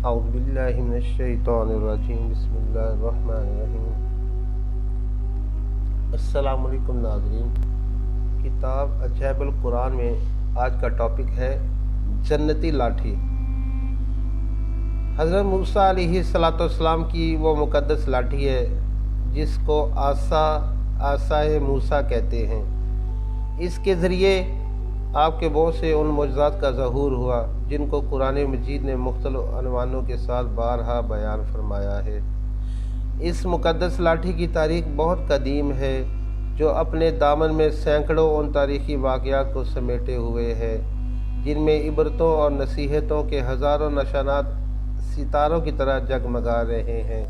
اعوذ باللہ من الشیطان الرجیم، بسم اللہ الرحمن الرحیم۔ السلام علیکم ناظرین، کتاب عجائب القرآن میں آج کا ٹاپک ہے جنتی لاٹھی۔ حضرت موسیٰ علیہ السلام کی وہ مقدس لاٹھی ہے جس کو عصائے موسیٰ کہتے ہیں۔ اس کے ذریعے آپ کے بہت سے ان معجزات کا ظہور ہوا جن کو قرآن مجید نے مختلف عنوانوں کے ساتھ بارہا بیان فرمایا ہے۔ اس مقدس لاٹھی کی تاریخ بہت قدیم ہے، جو اپنے دامن میں سینکڑوں ان تاریخی واقعات کو سمیٹے ہوئے ہے جن میں عبرتوں اور نصیحتوں کے ہزاروں نشانات ستاروں کی طرح جگمگا رہے ہیں،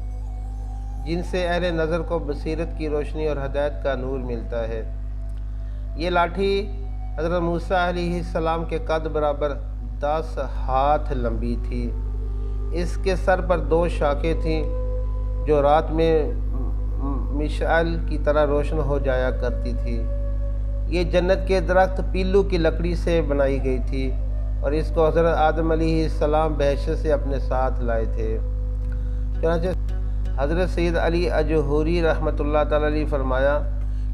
جن سے اہل نظر کو بصیرت کی روشنی اور ہدایت کا نور ملتا ہے۔ یہ لاٹھی حضرت موسیٰ علیہ السلام کے قد برابر 10 ہاتھ لمبی تھی۔ اس کے سر پر 2 شاخیں تھیں جو رات میں مشعل کی طرح روشن ہو جایا کرتی تھی۔ یہ جنت کے درخت پیلو کی لکڑی سے بنائی گئی تھی اور اس کو حضرت آدم علیہ السلام بحشت سے اپنے ساتھ لائے تھے۔ چنانچہ حضرت سید علی اجہوری رحمۃ اللہ تعالی علیہ فرمایا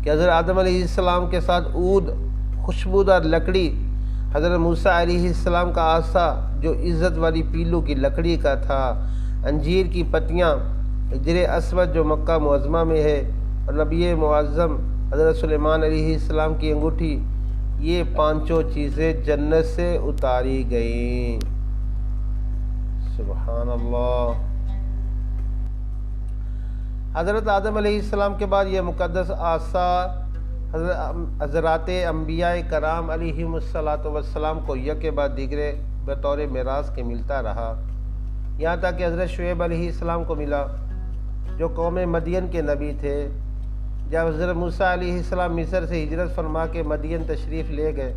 کہ حضرت آدم علیہ السلام کے ساتھ عود، خوشبودار لکڑی، حضرت موسیٰ علیہ السلام کا عصا جو عزت والی پیلو کی لکڑی کا تھا، انجیر کی پتیاں، حجر اسود جو مکہ معظمہ میں ہے، اور نبی معظم حضرت سلیمان علیہ السلام کی انگوٹھی، یہ 5 چیزیں جنت سے اتاری گئیں۔ سبحان اللہ۔ حضرت آدم علیہ السلام کے بعد یہ مقدس عصا حضرات انبیاء کرام علیہم السلام کو یک بعد دیگرے بطور میراث کے ملتا رہا، یہاں تک کہ حضرت شعیب علیہ السلام کو ملا جو قوم مدین کے نبی تھے۔ جب حضرت موسیٰ علیہ السلام مصر سے ہجرت فرما کے مدین تشریف لے گئے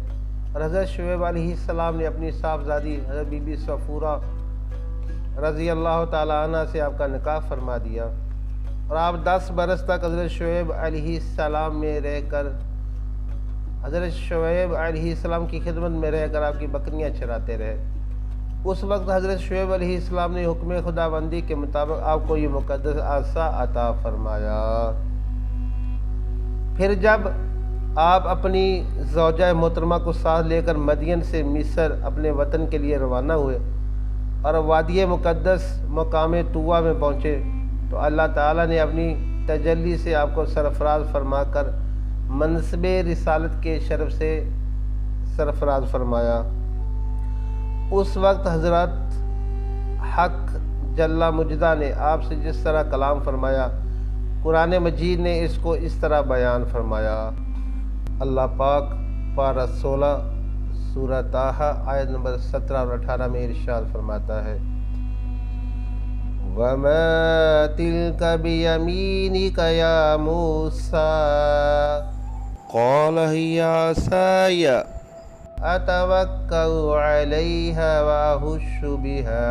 اور حضرت شعیب علیہ السلام نے اپنی صاحبزادی حضرت بی بی صفورہ رضی اللہ تعالی عنہ سے آپ کا نکاح فرما دیا، اور آپ 10 برس تک حضرت شعیب علیہ السلام میں رہ کر حضرت شعیب علیہ السلام کی خدمت میں رہ کر آپ کی بکریاں چراتے رہے۔ اس وقت حضرت شعیب علیہ السلام نے حکم خداوندی کے مطابق آپ کو یہ مقدس عصا عطا فرمایا۔ پھر جب آپ اپنی زوجہ محترمہ کو ساتھ لے کر مدین سے مصر اپنے وطن کے لیے روانہ ہوئے اور وادی مقدس مقام طویٰ میں پہنچے تو اللہ تعالیٰ نے اپنی تجلی سے آپ کو سرفراز فرما کر منصب رسالت کے شرف سے سرفراز فرمایا۔ اس وقت حضرت حق جل مجدہ نے آپ سے جس طرح کلام فرمایا، قرآن مجید نے اس کو اس طرح بیان فرمایا۔ اللہ پاک پارہ 16 سورہ طٰہٰ آیت نمبر 17 اور 18 میں ارشاد فرماتا ہے، وَمَا تِلْكَ بِيَمِينِكَ يَا مُوسَىٰ قَالَ هِيَ عَصَايَ أَتَوَكَّلُ عَلَيْهَا وَأَهُشُّ بِهَا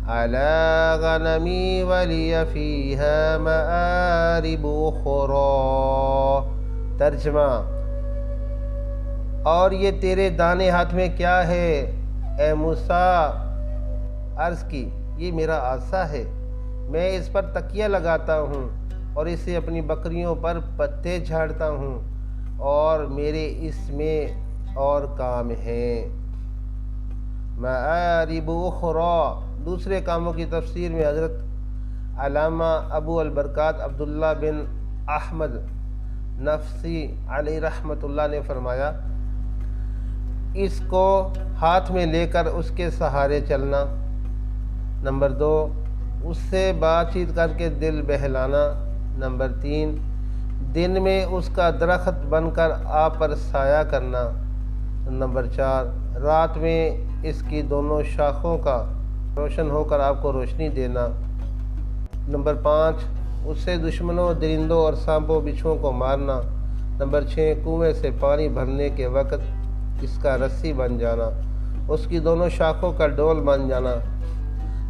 عَلَىٰ غَنَمِي وَلِيَ فِيهَا مَآرِبُ أُخْرَىٰ۔ ترجمہ: اور یہ تیرے دانے ہاتھ میں کیا ہے اے موسیٰ؟ عرض کی، یہ میرا عصا ہے، میں اس پر تکیہ لگاتا ہوں اور اسے اپنی بکریوں پر پتے جھاڑتا ہوں، اور میرے اس میں اور کام ہیں۔ مآرب اخری، دوسرے کاموں کی تفسیر میں حضرت علامہ ابو البرکات عبداللہ بن احمد نفسی علیہ رحمۃ اللہ نے فرمایا، اس کو ہاتھ میں لے کر اس کے سہارے چلنا۔ نمبر 2، اس سے بات چیت کر کے دل بہلانا۔ نمبر 3، دن میں اس کا درخت بن کر آپ پر سایہ کرنا۔ نمبر 4، رات میں اس کی دونوں شاخوں کا روشن ہو کر آپ کو روشنی دینا۔ نمبر 5، اس سے دشمنوں، درندوں اور سانپوں بچھوؤں کو مارنا۔ نمبر 6، کنویں سے پانی بھرنے کے وقت اس کا رسی بن جانا، اس کی دونوں شاخوں کا ڈول بن جانا۔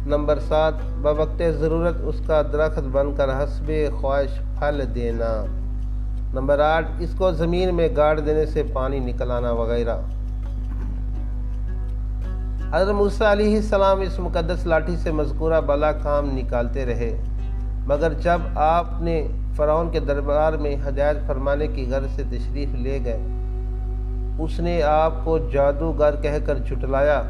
نمبر 7، بوقت ضرورت اس کا درخت بن کر حسب خواہش پھل دینا۔ نمبر 8، اس کو زمین میں گاڑ دینے سے پانی نکل آنا وغیرہ۔ حضرت موسیٰ علیہ السلام اس مقدس لاٹھی سے مذکورہ بلا کام نکالتے رہے، مگر جب آپ نے فرعون کے دربار میں ہدایت فرمانے کی غرض سے تشریف لے گئے، اس نے آپ کو جادوگر کہہ کر جھٹلایا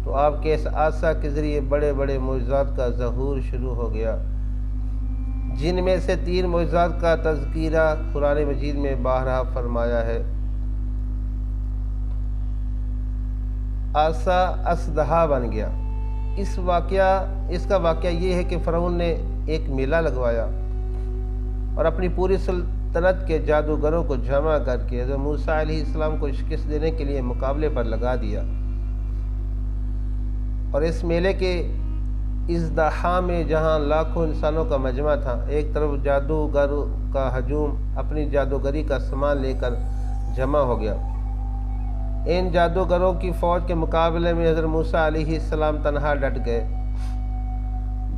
تو آپ کے اس عصا کے ذریعے بڑے بڑے معجزات کا ظہور شروع ہو گیا، جن میں سے 3 معجزات کا تذکرہ قرآن مجید میں بارہا فرمایا ہے۔ عصا اسدہا بن گیا۔ اس کا واقعہ یہ ہے کہ فرعون نے ایک میلہ لگوایا اور اپنی پوری سلطنت کے جادوگروں کو جمع کر کے حضرت موسیٰ علیہ السلام کو شکست دینے کے لیے مقابلے پر لگا دیا، اور اس میلے کے ازدحام میں جہاں لاکھوں انسانوں کا مجمع تھا، ایک طرف جادوگر کا ہجوم اپنی جادوگری کا سامان لے کر جمع ہو گیا۔ ان جادوگروں کی فوج کے مقابلے میں حضرت موسیٰ علیہ السلام تنہا ڈٹ گئے۔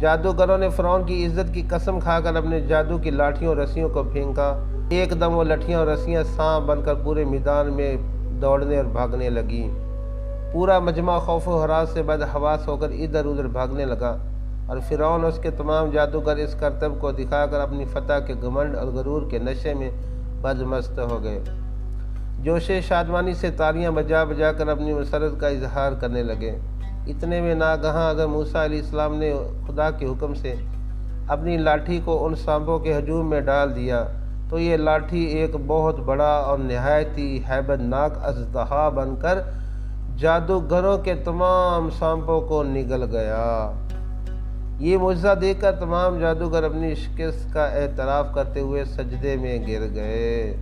جادوگروں نے فرعون کی عزت کی قسم کھا کر اپنے جادو کی لاٹھیوں اور رسیوں کو پھینکا۔ ایک دم وہ لٹھیاں اور رسیاں سانپ بن کر پورے میدان میں دوڑنے اور بھاگنے لگیں۔ پورا مجمع خوف و ہراس سے بدحواس ہو کر ادھر ادھر بھاگنے لگا، اور فرعون اور اس کے تمام جادوگر اس کرتب کو دکھا کر اپنی فتح کے گھمنڈ اور غرور کے نشے میں بدمست ہو گئے۔ جوش شادمانی سے تالیاں بجا بجا کر اپنی مسرت کا اظہار کرنے لگے۔ اتنے میں ناگہاں حضرت موسیٰ علیہ السلام نے خدا کے حکم سے اپنی لاٹھی کو ان سانپوں کے ہجوم میں ڈال دیا، تو یہ لاٹھی ایک بہت بڑا اور نہایت ہی ہیبت ناک اژدہا بن کر جادوگروں کے تمام سانپوں کو نگل گیا۔ یہ معجزہ دیکھ کر تمام جادوگر اپنی شکست کا اعتراف کرتے ہوئے سجدے میں گر گئے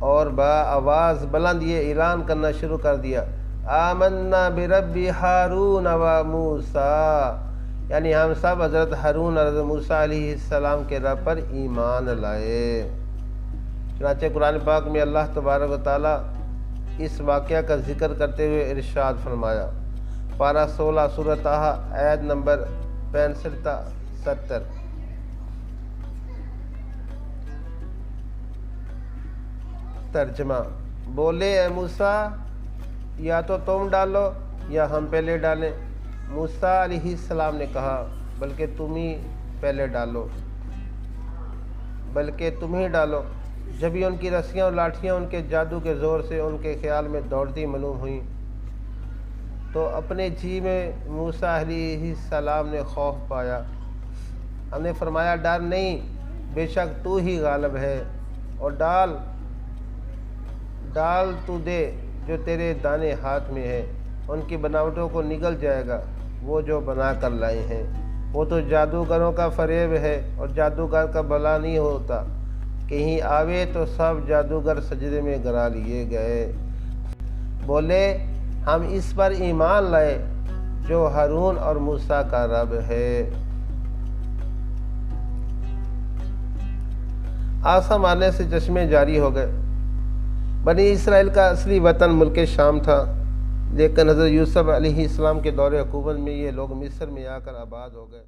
اور آواز بلند یہ اعلان کرنا شروع کر دیا، آمنا برب ہارون و موسیٰ، یعنی ہم سب حضرت ہارون اور حضرت موسیٰ علیہ السلام کے رب پر ایمان لائے۔ چنانچہ قرآن پاک میں اللہ تبارک و تعالیٰ اس واقعہ کا ذکر کرتے ہوئے ارشاد فرمایا، پارہ 16 سورۃ طٰہٰ آیت نمبر 65 تا 70۔ ترجمہ: بولے اے موسیٰ، یا تو تم ڈالو یا ہم پہلے ڈالیں۔ موسیٰ علیہ السلام نے کہا، بلکہ تم ہی پہلے ڈالو، بلکہ تم ہی ڈالو۔ جب ہی ان کی رسیاں اور لاٹھیاں ان کے جادو کے زور سے ان کے خیال میں دوڑتی معلوم ہوئیں، تو اپنے جی میں موسیٰ علیہ السلام نے خوف پایا۔ ہم نے فرمایا، ڈر نہیں، بے شک تو ہی غالب ہے، اور ڈال تو دے جو تیرے دانے ہاتھ میں ہے، ان کی بناوٹوں کو نگل جائے گا وہ جو بنا کر لائے ہیں۔ وہ تو جادوگروں کا فریب ہے، اور جادوگر کا بھلا نہیں ہوتا، کہیں آوے تو سب جادوگر سجدے میں گرا لیے گئے۔ بولے، ہم اس پر ایمان لائے جو ہارون اور موسیٰ کا رب ہے۔ عصا مارنے سے چشمے جاری ہو گئے۔ بنی اسرائیل کا اصلی وطن ملک شام تھا، لیکن حضرت یوسف علیہ السلام کے دور حکومت میں یہ لوگ مصر میں آ کر آباد ہو گئے۔